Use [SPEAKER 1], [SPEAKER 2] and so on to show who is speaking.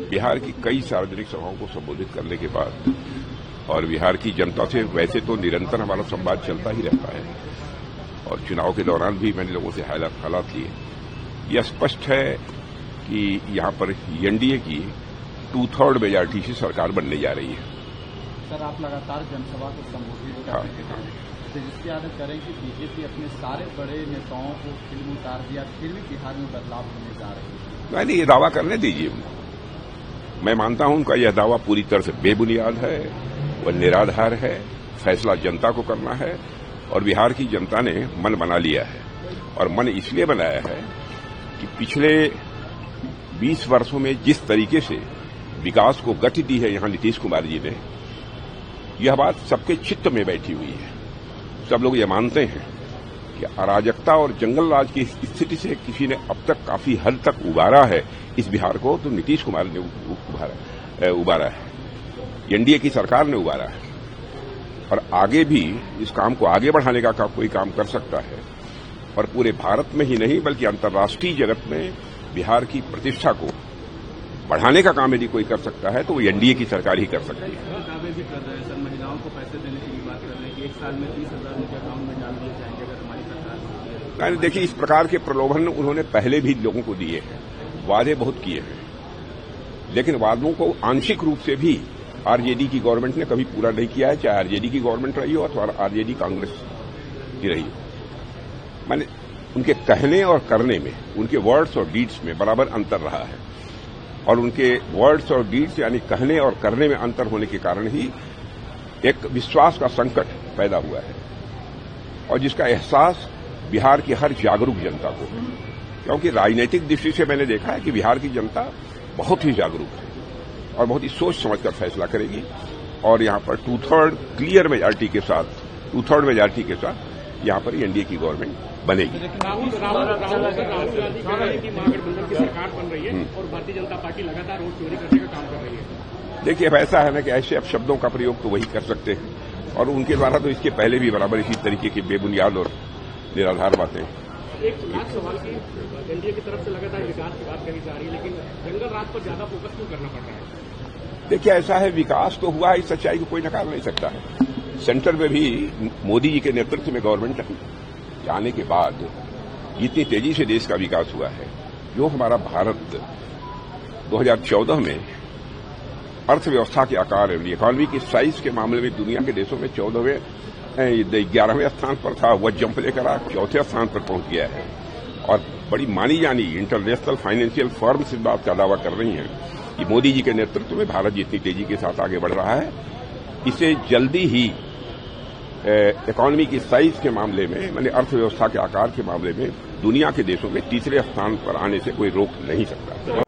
[SPEAKER 1] बिहार की कई सार्वजनिक सभाओं को संबोधित करने के बाद और बिहार की जनता से वैसे तो निरंतर हमारा संवाद चलता ही रहता है और चुनाव के दौरान भी मैंने लोगों से हालात लिए। यह स्पष्ट है कि यहां पर एनडीए की 2/3 मेजॉरिटी से सरकार बनने जा रही है।
[SPEAKER 2] सर, आप लगातार जनसभा को संबोधित करते हैं, तो जिसकी आदत करें कि बीजेपी अपने सारे बड़े नेताओं को फिल्म उतार दिया, फिर भी बिहार में बदलाव होने जा रहे हैं।
[SPEAKER 1] नहीं, ये दावा करने दीजिए। मैं मानता हूं उनका यह दावा पूरी तरह से बेबुनियाद है, वह निराधार है। फैसला जनता को करना है और बिहार की जनता ने मन बना लिया है और मन इसलिए बनाया है कि पिछले 20 वर्षों में जिस तरीके से विकास को गति दी है यहां नीतीश कुमार जी ने, यह बात सबके चित्त में बैठी हुई है। सब लोग ये मानते हैं कि अराजकता और जंगल राज की स्थिति से किसी ने अब तक काफी हद तक उबारा है इस बिहार को, तो नीतीश कुमार ने उबारा है, एनडीए की सरकार ने उबारा है और आगे भी इस काम को आगे बढ़ाने का कोई काम कर सकता है और पूरे भारत में ही नहीं बल्कि अंतर्राष्ट्रीय जगत में बिहार की प्रतिष्ठा को बढ़ाने का काम यदि कोई कर सकता है तो वो एनडीए की सरकार ही कर सकती है।
[SPEAKER 2] महिलाओं को पैसे देने की बात कर रहे हैं कि 1 साल में 30,000 रुपये अकाउंट में डाल दिए जाएंगे अगर हमारी सरकार।
[SPEAKER 1] देखिए, इस प्रकार के प्रलोभन उन्होंने पहले भी लोगों को दिए हैं, वादे बहुत किए हैं, लेकिन वादों को आंशिक रूप से भी आरजेडी की गवर्नमेंट ने कभी पूरा नहीं किया है, चाहे आरजेडी की गवर्नमेंट रही हो अथवा आरजेडी कांग्रेस की रही हो। माने उनके कहने और करने में, उनके वर्ड्स और डीड्स में बराबर अंतर रहा है और उनके वर्ड्स और डीड्स यानी कहने और करने में अंतर होने के कारण ही एक विश्वास का संकट पैदा हुआ है और जिसका एहसास बिहार की हर जागरूक जनता को है, क्योंकि राजनीतिक दृष्टि से मैंने देखा है कि बिहार की जनता बहुत ही जागरूक है और बहुत ही सोच समझकर फैसला करेगी और यहां पर 2/3 क्लियर मेजॉरिटी के साथ, 2/3 मेजॉरिटी के साथ यहां पर एनडीए की गवर्नमेंट बनेगी।
[SPEAKER 3] राहुल गांधी की महागठबंधन की सरकार बन रही है और भारतीय जनता पार्टी लगातार वोट चोरी करने का काम कर रही है।
[SPEAKER 1] देखिए, अब ऐसा है ना कि ऐसे अब शब्दों का प्रयोग तो वही कर सकते हैं और उनके द्वारा तो इसके पहले भी बराबर इसी तरीके की बेबुनियाद और निराधार बातें।
[SPEAKER 3] एक लाख सवाल की एनडीए की तरफ से लगातार विकास की बात करी जा रही है, लेकिन जंगल राज पर ज्यादा फोकस क्यों करना पड़ रहा है?
[SPEAKER 1] देखिए, ऐसा है, विकास तो हुआ है, इस सच्चाई को कोई नकार नहीं सकता है। सेंटर में भी मोदी जी के नेतृत्व में गवर्नमेंट आने के बाद इतनी तेजी से देश का विकास हुआ है। जो हमारा भारत 2014 में अर्थव्यवस्था के आकार, इकोनॉमी की साइज के मामले में दुनिया के देशों में 11वें स्थान पर था, वह जंप लेकर आज 4थे स्थान पर पहुंच गया है और बड़ी मानी जानी इंटरनेशनल फाइनेंशियल फर्म्स इस बात का दावा कर रही हैं कि मोदी जी के नेतृत्व में भारत जितनी तेजी के साथ आगे बढ़ रहा है, इसे जल्दी ही इकोनॉमी की साइज के मामले में, माने अर्थव्यवस्था के आकार के मामले में दुनिया के देशों में तीसरे स्थान पर आने से कोई रोक नहीं सकता।